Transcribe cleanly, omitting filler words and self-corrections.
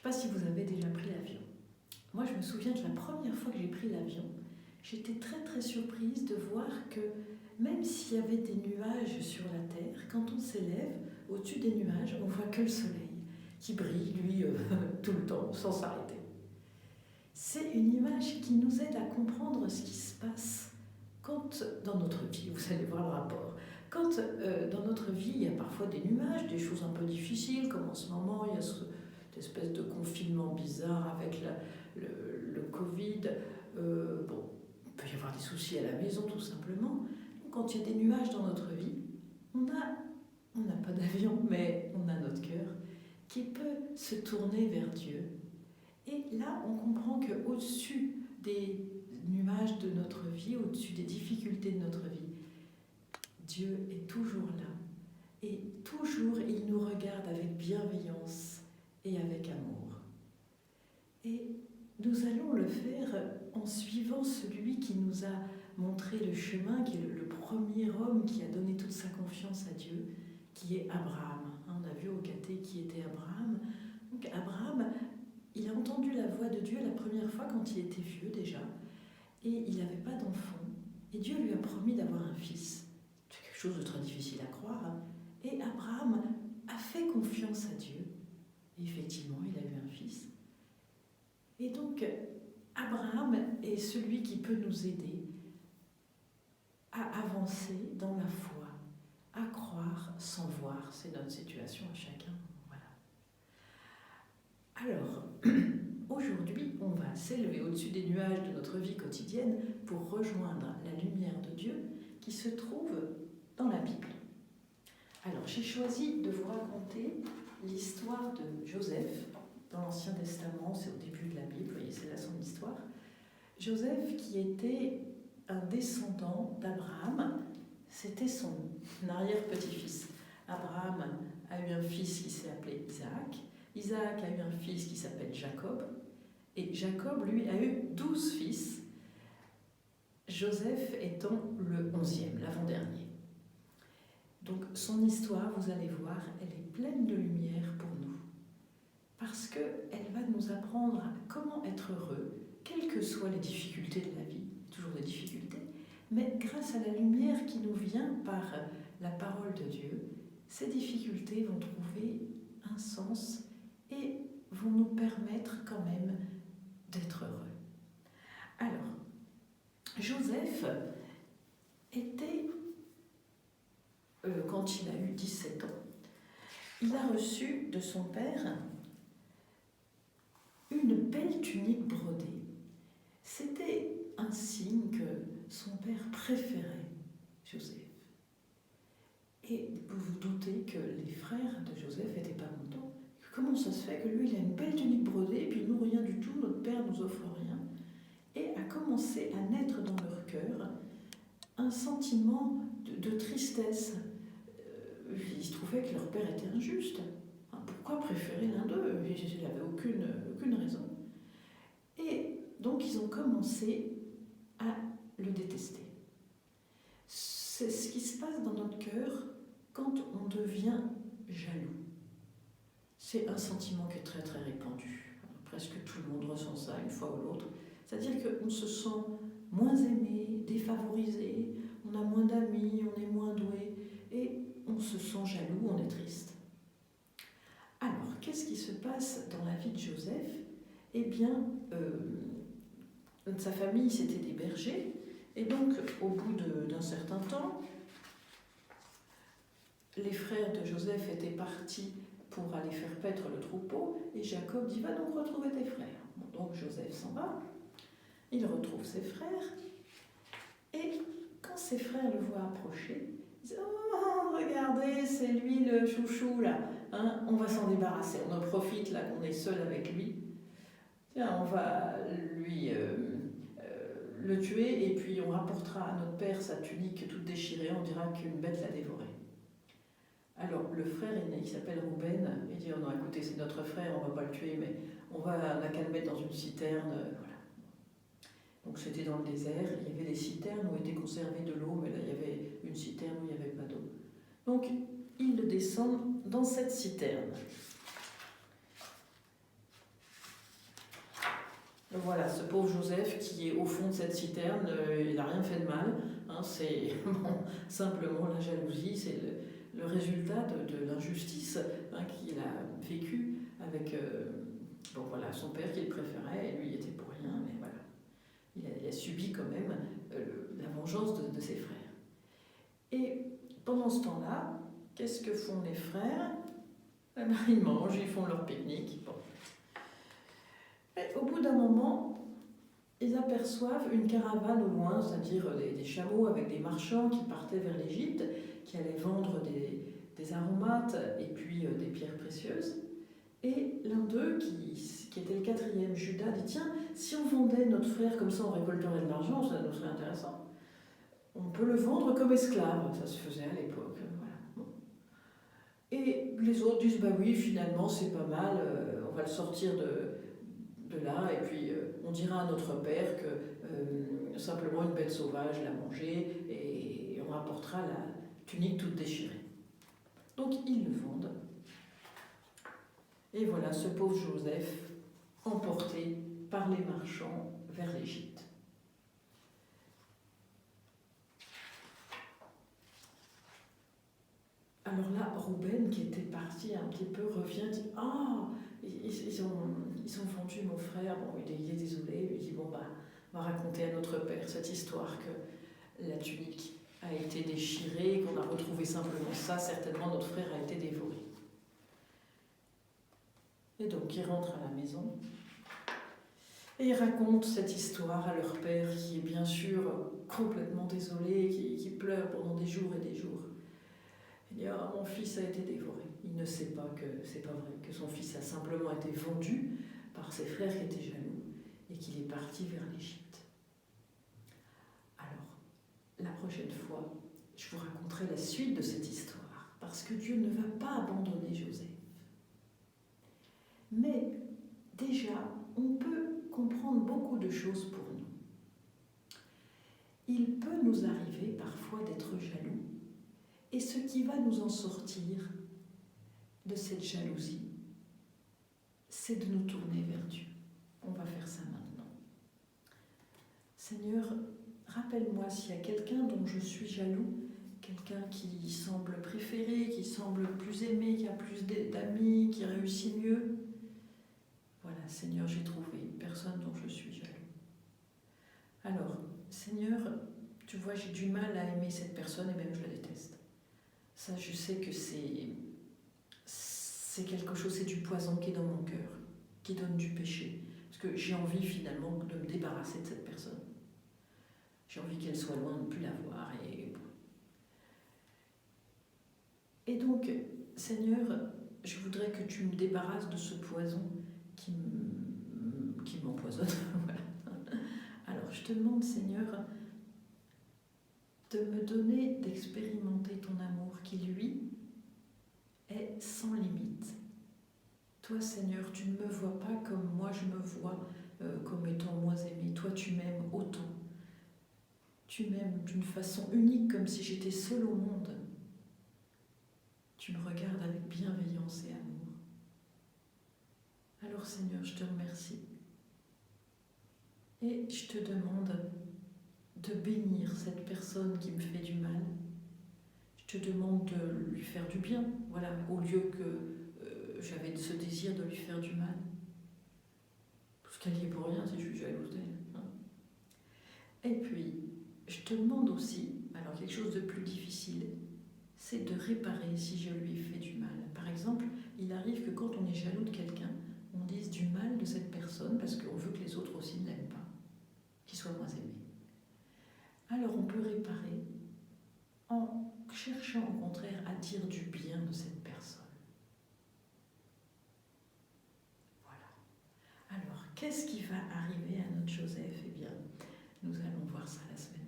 pas si vous avez déjà pris l'avion. Moi, je me souviens de la première fois que j'ai pris l'avion, j'étais très très surprise de voir que même s'il y avait des nuages sur la Terre, quand on s'élève au-dessus des nuages, on voit que le soleil qui brille, lui, tout le temps, sans s'arrêter. C'est une image qui nous aide à comprendre ce qui se passe quand, dans notre vie, vous allez voir le rapport, quand dans notre vie, il y a parfois des nuages, des choses un peu difficiles, comme en ce moment, il y a cette espèce de confinement bizarre avec le Covid. Bon, il peut y avoir des soucis à la maison, tout simplement. Quand il y a des nuages dans notre vie, on n'a pas d'avion, mais on a notre cœur qui peut se tourner vers Dieu. Et là, on comprend qu'au-dessus des nuages de notre vie, au-dessus des difficultés de notre vie, Dieu est toujours là. Et toujours, il nous regarde avec bienveillance et avec amour. Et nous allons le faire en suivant celui qui nous a montré le chemin, qui est le premier homme qui a donné toute sa confiance à Dieu, qui est Abraham. On a vu au caté qui était Abraham. Donc Abraham, il a entendu la voix de Dieu la première fois quand il était vieux déjà, et il n'avait pas d'enfant. Et Dieu lui a promis d'avoir un fils. C'est quelque chose de très difficile à croire. Et Abraham a fait confiance à Dieu. Et effectivement, il a eu un fils. Et donc, Abraham est celui qui peut nous aider à avancer dans la foi, à croire sans voir. C'est notre situation à chacun. Voilà. Alors, aujourd'hui, on va s'élever au-dessus des nuages de notre vie quotidienne pour rejoindre la lumière de Dieu qui se trouve dans la Bible. Alors, j'ai choisi de vous raconter l'histoire de Joseph dans l'Ancien Testament. C'est au début de la Bible, vous voyez, c'est là son histoire. Joseph, qui était un descendant d'Abraham, c'était son arrière-petit-fils. Abraham a eu un fils qui s'est appelé Isaac. Isaac a eu un fils qui s'appelle Jacob. Et Jacob, lui, a eu 12 fils, Joseph étant le 11e, l'avant-dernier. Donc son histoire, vous allez voir, elle est pleine de lumière pour nous. Parce qu'elle va nous apprendre à comment être heureux, quelles que soient les difficultés de la vie, toujours des difficultés, mais grâce à la lumière qui nous vient par la parole de Dieu, ces difficultés vont trouver un sens et vont nous permettre quand même d'être heureux. Alors, Joseph était, quand il a eu 17 ans, il a reçu de son père une belle tunique brodée. C'était un signe que son père préférait Joseph. Et vous vous doutez que les frères de Joseph n'étaient pas contents. Comment ça se fait que lui, il a une belle tunique brodée, et puis nous, rien du tout, notre père nous offre rien. Et a commencé à naître dans leur cœur un sentiment de tristesse. Il se trouvait que leur père était injuste. Pourquoi préférer l'un d'eux? Il n'avait aucune raison. Et donc ils ont commencé à le détester. C'est ce qui se passe dans notre cœur quand on devient jaloux. C'est un sentiment qui est très très répandu. Presque tout le monde ressent ça une fois ou l'autre. C'est-à-dire qu'on se sent moins aimé, défavorisé, on a moins d'amis, on est moins doué, et on se sent jaloux, on est triste. Alors, qu'est-ce qui se passe dans la vie de Joseph? Eh bien, sa famille, c'était des bergers, et donc, au bout d'un certain temps, les frères de Joseph étaient partis pour aller faire paître le troupeau, et Jacob dit « Va donc retrouver tes frères ». Bon, donc Joseph s'en va, il retrouve ses frères, et quand ses frères le voient approcher, ils disent « Oh, regardez, c'est lui le chouchou là, hein, on va s'en débarrasser, on en profite là qu'on est seul avec lui, tiens, on va lui le tuer, et puis on rapportera à notre père sa tunique toute déchirée, on dira qu'une bête l'a dévorée. » Alors, le frère aîné, qui s'appelle Rouben, il dit « Oh non, écoutez, c'est notre frère, on ne va pas le tuer, mais on n'a qu'à le mettre dans une citerne. » Voilà. Donc, c'était dans le désert, il y avait des citernes où était conservée de l'eau, mais là, il y avait une citerne où il n'y avait pas d'eau. Donc, il le descend dans cette citerne. voilà, ce pauvre Joseph qui est au fond de cette citerne, il n'a rien fait de mal. Hein, c'est bon, simplement la jalousie, c'est le résultat de l'injustice qu'il a vécue avec bon, voilà, son père qu'il préférait, et lui il était pour rien, mais voilà. Il a subi quand même la vengeance de ses frères. Et pendant ce temps-là, qu'est-ce que font les frères? Eh ben, ils mangent, ils font leur pique-nique. Bon. Et au bout d'un moment, ils aperçoivent une caravane au loin, c'est-à-dire des chameaux avec des marchands qui partaient vers l'Égypte, qui allaient vendre des aromates et puis des pierres précieuses. Et l'un d'eux, qui était le quatrième, Judas, dit: tiens, si on vendait notre frère comme ça, on récolterait de l'argent, ça nous serait intéressant. On peut le vendre comme esclave, ça se faisait à l'époque. Voilà. Bon. Et les autres disent: bah oui, finalement c'est pas mal, on va le sortir de là, et puis on dira à notre père que simplement une bête sauvage l'a mangé, et on rapportera la tunique toute déchirée. Donc ils le vendent. Et voilà ce pauvre Joseph emporté par les marchands vers l'Égypte. Alors là, Rouben, qui était parti un petit peu, revient, dit: ah, ils ont vendu mon frère, bon, il est désolé, il dit: bon, bah, on va raconter à notre père cette histoire que la tunique a été déchirée, qu'on a retrouvé simplement ça, certainement notre frère a été dévoré. Et donc ils rentrent à la maison et ils racontent cette histoire à leur père, qui est bien sûr complètement désolé, qui pleure pendant des jours et des jours. Il dit: ah, mon fils a été dévoré. Il ne sait pas que c'est pas vrai, que son fils a simplement été vendu par ses frères qui étaient jaloux et qu'il est parti vers l'Égypte. Alors, la prochaine fois, je vous raconterai la suite de cette histoire, parce que Dieu ne va pas abandonner Joseph. Mais déjà, on peut comprendre beaucoup de choses pour nous. Il peut nous arriver parfois d'être jaloux, et ce qui va nous en sortir de cette jalousie, c'est de nous tourner vers Dieu. On va faire ça maintenant. Seigneur, rappelle-moi s'il y a quelqu'un dont je suis jaloux, quelqu'un qui semble préféré, qui semble plus aimé, qui a plus d'amis, qui réussit mieux. Voilà, Seigneur, j'ai trouvé une personne dont je suis jaloux. Alors, Seigneur, tu vois, j'ai du mal à aimer cette personne et même je la déteste. Ça, je sais que c'est quelque chose, c'est du poison qui est dans mon cœur, qui donne du péché. Parce que j'ai envie finalement de me débarrasser de cette personne. J'ai envie qu'elle soit loin, de ne plus la voir. Et donc, Seigneur, je voudrais que tu me débarrasses de ce poison qui m'empoisonne. Voilà. Alors, je te demande, Seigneur, de me donner, d'expérimenter ton amour qui, lui, est sans limite. Toi, Seigneur, tu ne me vois pas comme moi je me vois, comme étant moins aimée. Toi, tu m'aimes autant. Tu m'aimes d'une façon unique, comme si j'étais seule au monde. Tu me regardes avec bienveillance et amour. Alors, Seigneur, je te remercie. Et je te demande de bénir cette personne qui me fait du mal. Je te demande de lui faire du bien, voilà, au lieu que j'avais ce désir de lui faire du mal. Parce qu'elle n'y est pour rien si je suis jalouse d'elle. Hein. Et puis, je te demande aussi, alors quelque chose de plus difficile, c'est de réparer si je lui ai fait du mal. Par exemple, il arrive que quand on est jaloux de quelqu'un, on dise du mal de cette personne parce qu'on veut que les autres aussi ne l'aiment pas, qu'il soit moins aimé. Alors on peut réparer en cherchant au contraire à dire du bien de cette personne. Voilà. Alors, qu'est-ce qui va arriver à notre Joseph? Eh bien, nous allons voir ça la semaine